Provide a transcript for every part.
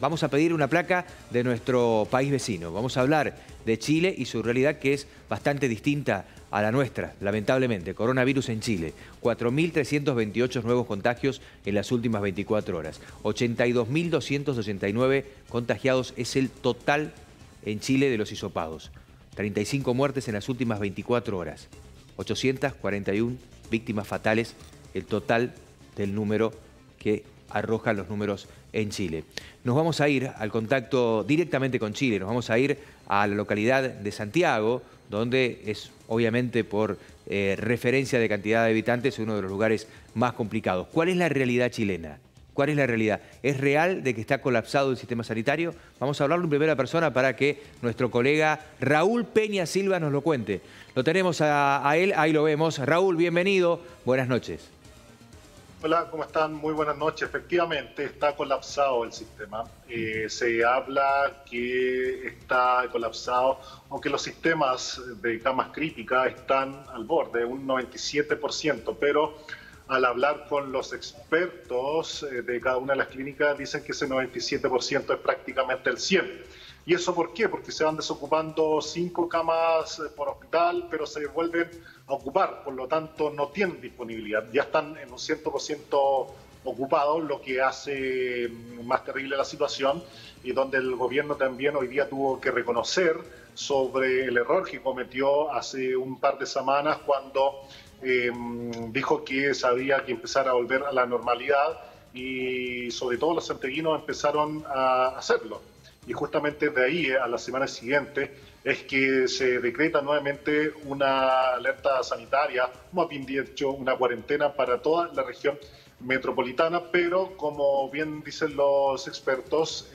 Vamos a pedir una placa de nuestro país vecino. Vamos a hablar de Chile y su realidad, que es bastante distinta a la nuestra, lamentablemente. Coronavirus en Chile. 4.328 nuevos contagios en las últimas 24 horas. 82.289 contagiados es el total en Chile de los hisopados. 35 muertes en las últimas 24 horas. 841 víctimas fatales, el total del número que arrojan los números en Chile. Nos vamos a ir al contacto directamente con Chile, nos vamos a ir a la localidad de Santiago, donde es obviamente por referencia de cantidad de habitantes uno de los lugares más complicados. ¿Cuál es la realidad chilena? ¿Cuál es la realidad? ¿Es real de que está colapsado el sistema sanitario? Vamos a hablarlo en primera persona para que nuestro colega Raúl Peña Silva nos lo cuente. Lo tenemos a él, ahí lo vemos. Raúl, bienvenido, buenas noches. Hola, ¿cómo están? Muy buenas noches. Efectivamente, está colapsado el sistema. Se habla que está colapsado, aunque los sistemas de camas críticas están al borde, un 97%, pero al hablar con los expertos de cada una de las clínicas dicen que ese 97% es prácticamente el 100%. ¿Y eso por qué? Porque se van desocupando 5 camas por hospital, pero se vuelven a ocupar, por lo tanto no tienen disponibilidad. Ya están en un 100% ocupados, lo que hace más terrible la situación y donde el gobierno también hoy día tuvo que reconocer sobre el error que cometió hace un par de semanas cuando dijo que sabía que empezar a volver a la normalidad y sobre todo los santiaguinos empezaron a hacerlo. Y justamente de ahí a la semana siguiente es que se decreta nuevamente una alerta sanitaria, más bien dicho una cuarentena para toda la región metropolitana, pero como bien dicen los expertos,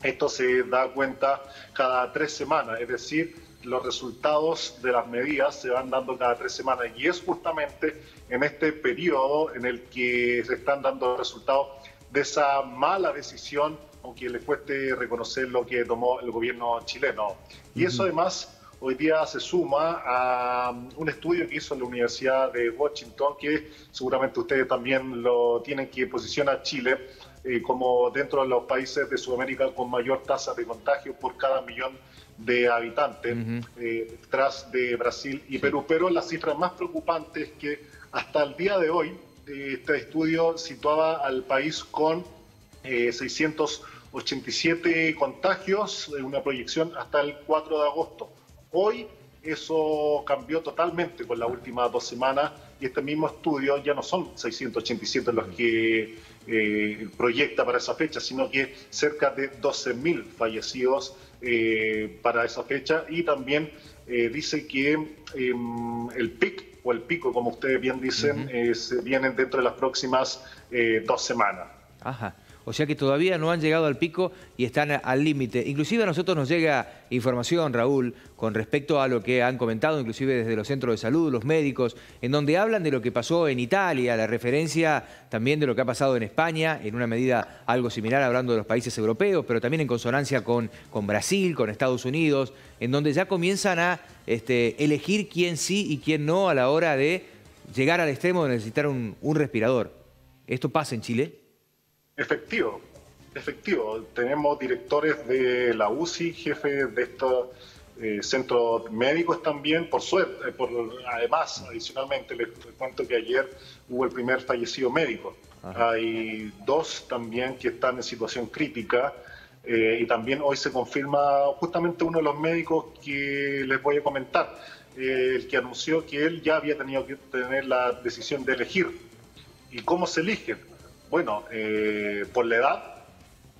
esto se da cuenta cada 3 semanas, es decir, los resultados de las medidas se van dando cada 3 semanas y es justamente en este periodo en el que se están dando resultados de esa mala decisión, aunque le cueste reconocer lo que tomó el gobierno chileno. Y eso además hoy día se suma a un estudio que hizo la Universidad de Washington, que seguramente ustedes también lo tienen, que posiciona a Chile como dentro de los países de Sudamérica con mayor tasa de contagio por cada millón de habitantes, tras de Brasil y Perú. Pero la cifra más preocupante es que hasta el día de hoy este estudio situaba al país con 687 contagios, una proyección hasta el 4 de agosto. Hoy eso cambió totalmente con las últimas 2 semanas y este mismo estudio ya no son 687 los que proyecta para esa fecha, sino que cerca de 12.000 fallecidos para esa fecha, y también dice que el pico, como ustedes bien dicen, se vienen dentro de las próximas 2 semanas. Ajá. O sea que todavía no han llegado al pico y están al límite. Inclusive a nosotros nos llega información, Raúl, con respecto a lo que han comentado, inclusive desde los centros de salud, los médicos, en donde hablan de lo que pasó en Italia, la referencia también de lo que ha pasado en España, en una medida algo similar, hablando de los países europeos, pero también en consonancia con Brasil, con Estados Unidos, en donde ya comienzan a elegir quién sí y quién no a la hora de llegar al extremo de necesitar un respirador. ¿Esto pasa en Chile? Efectivo. Tenemos directores de la UCI, jefes de estos centros médicos también, por suerte. Además, adicionalmente, les cuento que ayer hubo el primer fallecido médico. Ajá. Hay 2 también que están en situación crítica y también hoy se confirma justamente uno de los médicos que les voy a comentar, el que anunció que él ya había tenido que tener la decisión de elegir. ¿Y cómo se elige? Bueno, por la edad,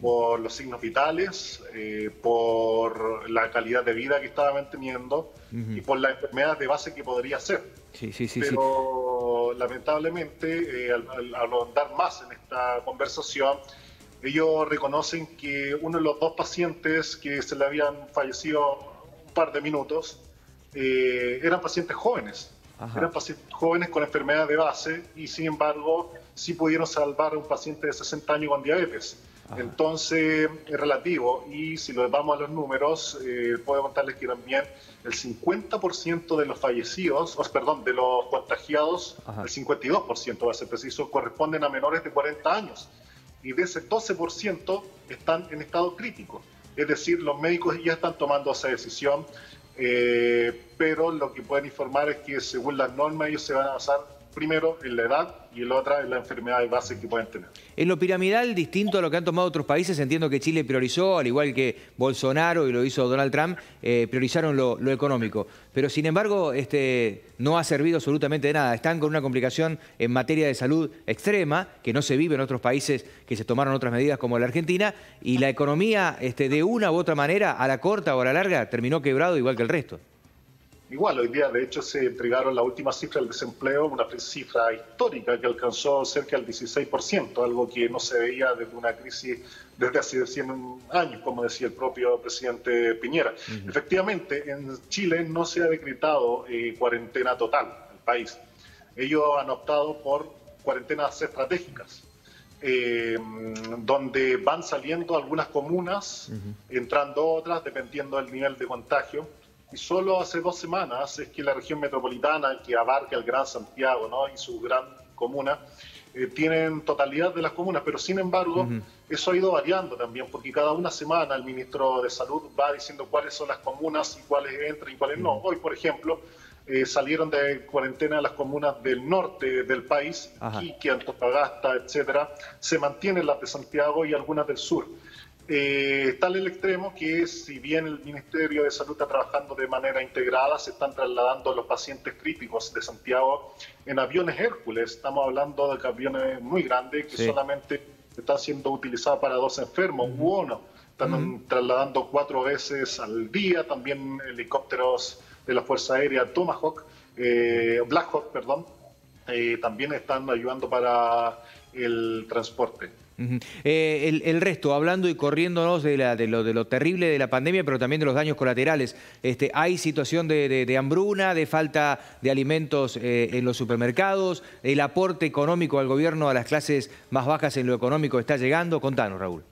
por los signos vitales, por la calidad de vida que estaba manteniendo y por la enfermedad de base que podría ser. Pero lamentablemente, al ahondar más en esta conversación, ellos reconocen que uno de los 2 pacientes que se le habían fallecido un par de minutos eran pacientes jóvenes. Ajá. Eran pacientes jóvenes con enfermedad de base y sin embargo sí pudieron salvar a un paciente de 60 años con diabetes. Ajá. Entonces es relativo, y si lo vamos a los números, puedo contarles que también el 50% de los fallecidos, de los contagiados, ajá, el 52% va a ser preciso, corresponden a menores de 40 años. Y de ese 12%, están en estado crítico. Es decir, los médicos ya están tomando esa decisión, pero lo que pueden informar es que según las normas ellos se van a basar primero en la edad y la otra en la enfermedad de base que pueden tener. En lo piramidal, distinto a lo que han tomado otros países, entiendo que Chile priorizó, al igual que Bolsonaro y lo hizo Donald Trump, priorizaron lo económico. Pero sin embargo, no ha servido absolutamente de nada. Están con una complicación en materia de salud extrema, que no se vive en otros países que se tomaron otras medidas como la Argentina, y la economía, de una u otra manera, a la corta o a la larga, terminó quebrado igual que el resto. Igual, hoy día de hecho se entregaron la última cifra del desempleo, una cifra histórica que alcanzó cerca del 16%, algo que no se veía desde una crisis desde hace 100 años, como decía el propio presidente Piñera. Efectivamente, en Chile no se ha decretado cuarentena total en el país. Ellos han optado por cuarentenas estratégicas, donde van saliendo algunas comunas, entrando otras, dependiendo del nivel de contagio. Y solo hace 2 semanas es que la región metropolitana, que abarca el Gran Santiago, ¿no?, y su gran comuna, tienen totalidad de las comunas, pero sin embargo eso ha ido variando también, porque cada una semana el ministro de Salud va diciendo cuáles son las comunas y cuáles entran y cuáles no. Hoy, por ejemplo, salieron de cuarentena las comunas del norte del país, Iquique, Antofagasta, etcétera, se mantienen las de Santiago y algunas del sur. Tal el extremo que si bien el Ministerio de Salud está trabajando de manera integrada, se están trasladando los pacientes críticos de Santiago en aviones Hércules. Estamos hablando de aviones muy grandes que solamente están siendo utilizados para 2 enfermos u 1. Están trasladando 4 veces al día, también helicópteros de la Fuerza Aérea Tomahawk, Black Hawk, perdón, también están ayudando para el transporte. El resto, hablando y corriéndonos de lo terrible de la pandemia, pero también de los daños colaterales. ¿Hay situación de hambruna, de falta de alimentos en los supermercados? ¿El aporte económico al gobierno a las clases más bajas en lo económico está llegando? Contanos, Raúl.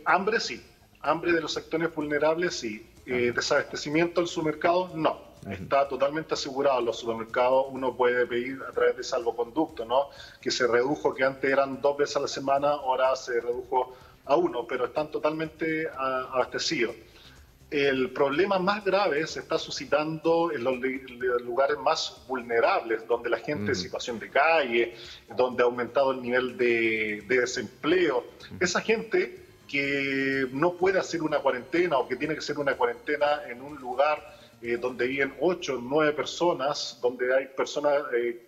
Hambre sí, hambre de los sectores vulnerables sí. Desabastecimiento del supermercado no. Está totalmente asegurado. Los supermercados uno puede pedir a través de salvoconducto, ¿no?, que se redujo, que antes eran 2 veces a la semana, ahora se redujo a 1, pero están totalmente abastecidos. El problema más grave se está suscitando en los lugares más vulnerables, donde la gente en situación de calle, donde ha aumentado el nivel de desempleo. Esa gente que no puede hacer una cuarentena o que tiene que hacer una cuarentena en un lugar donde viven 8 o 9 personas, donde hay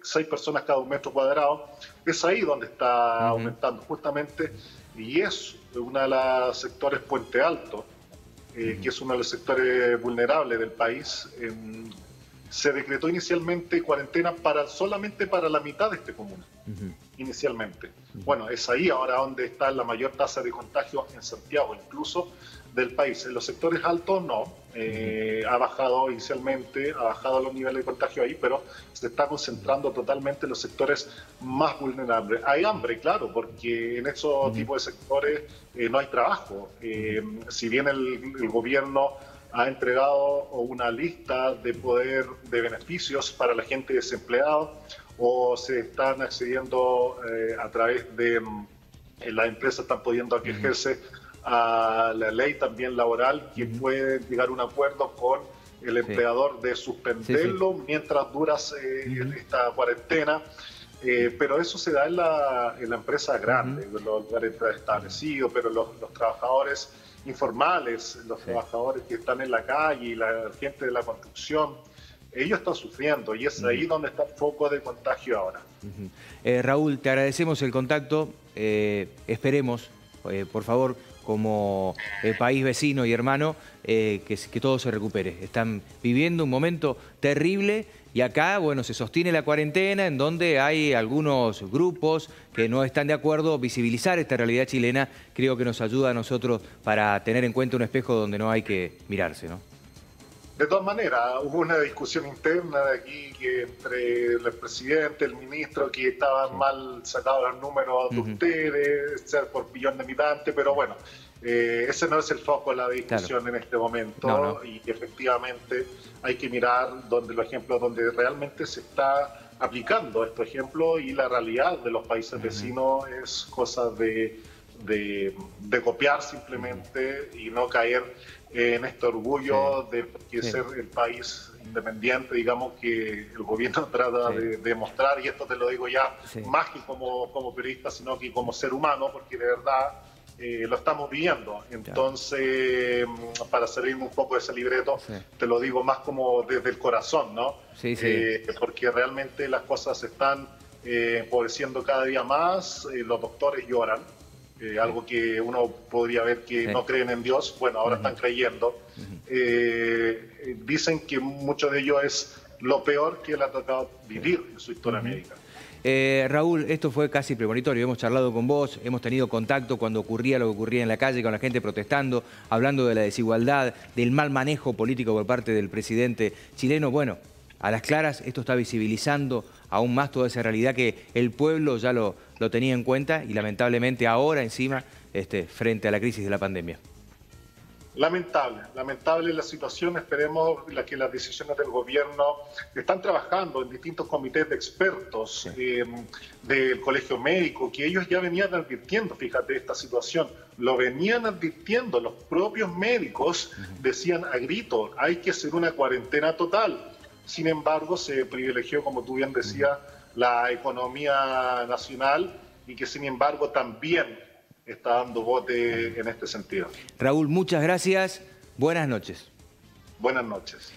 6 personas cada 1 metro cuadrado, es ahí donde está aumentando justamente, y es uno de los sectores Puente Alto, que es uno de los sectores vulnerables del país. Se decretó inicialmente cuarentena solamente para la mitad de esta comuna, inicialmente. Bueno, es ahí ahora donde está la mayor tasa de contagio en Santiago, incluso del país. En los sectores altos no, ha bajado inicialmente, ha bajado los niveles de contagio ahí, pero se está concentrando totalmente en los sectores más vulnerables. Hay hambre, claro, porque en esos tipos de sectores no hay trabajo. Si bien el gobierno ha entregado una lista de beneficios para la gente desempleada, o se están accediendo a través de las empresas están pudiendo acogerse a la ley también laboral, que puede llegar a un acuerdo con el empleador de suspenderlo mientras dura esta cuarentena. Pero eso se da en la empresa grande, en los lugares establecidos, pero los trabajadores informales, los trabajadores que están en la calle y la gente de la construcción, ellos están sufriendo, y es ahí donde está el foco de contagio ahora. Raúl, te agradecemos el contacto. Esperemos, por favor, como país vecino y hermano, que todo se recupere. Están viviendo un momento terrible y acá, bueno, se sostiene la cuarentena, en donde hay algunos grupos que no están de acuerdo. Visibilizar esta realidad chilena creo que nos ayuda a nosotros para tener en cuenta un espejo donde no hay que mirarse, ¿no? De todas maneras, hubo una discusión interna de aquí entre el presidente, el ministro, que estaban mal sacados los números de ustedes, ser por billón de habitantes, pero bueno, ese no es el foco de la discusión en este momento. Y efectivamente hay que mirar los ejemplos donde realmente se está aplicando estos ejemplos, y la realidad de los países vecinos es cosa de de copiar simplemente y no caer en este orgullo de ser el país independiente, digamos, que el gobierno trata de demostrar, y esto te lo digo ya más que como periodista, sino que como ser humano, porque de verdad lo estamos viendo. Entonces, para salirme un poco de ese libreto, te lo digo más como desde el corazón, ¿no? Porque realmente las cosas se están empobreciendo cada día más, los doctores lloran, algo que uno podría ver que no creen en Dios, bueno, ahora están creyendo. Dicen que mucho de ello es lo peor que le ha tocado vivir en su historia médica. Raúl, esto fue casi premonitorio, hemos charlado con vos, hemos tenido contacto cuando ocurría lo que ocurría en la calle, con la gente protestando, hablando de la desigualdad, del mal manejo político por parte del presidente chileno. Bueno, a las claras esto está visibilizando aún más toda esa realidad que el pueblo ya lo tenía en cuenta y lamentablemente ahora encima frente a la crisis de la pandemia. Lamentable la situación. Esperemos que las decisiones del gobierno están trabajando en distintos comités de expertos del colegio médico, que ellos ya venían advirtiendo, fíjate, esta situación, lo venían advirtiendo, los propios médicos decían a grito, hay que hacer una cuarentena total. Sin embargo, se privilegió, como tú bien decías, la economía nacional, y que sin embargo también está dando bote en este sentido. Raúl, muchas gracias. Buenas noches. Buenas noches.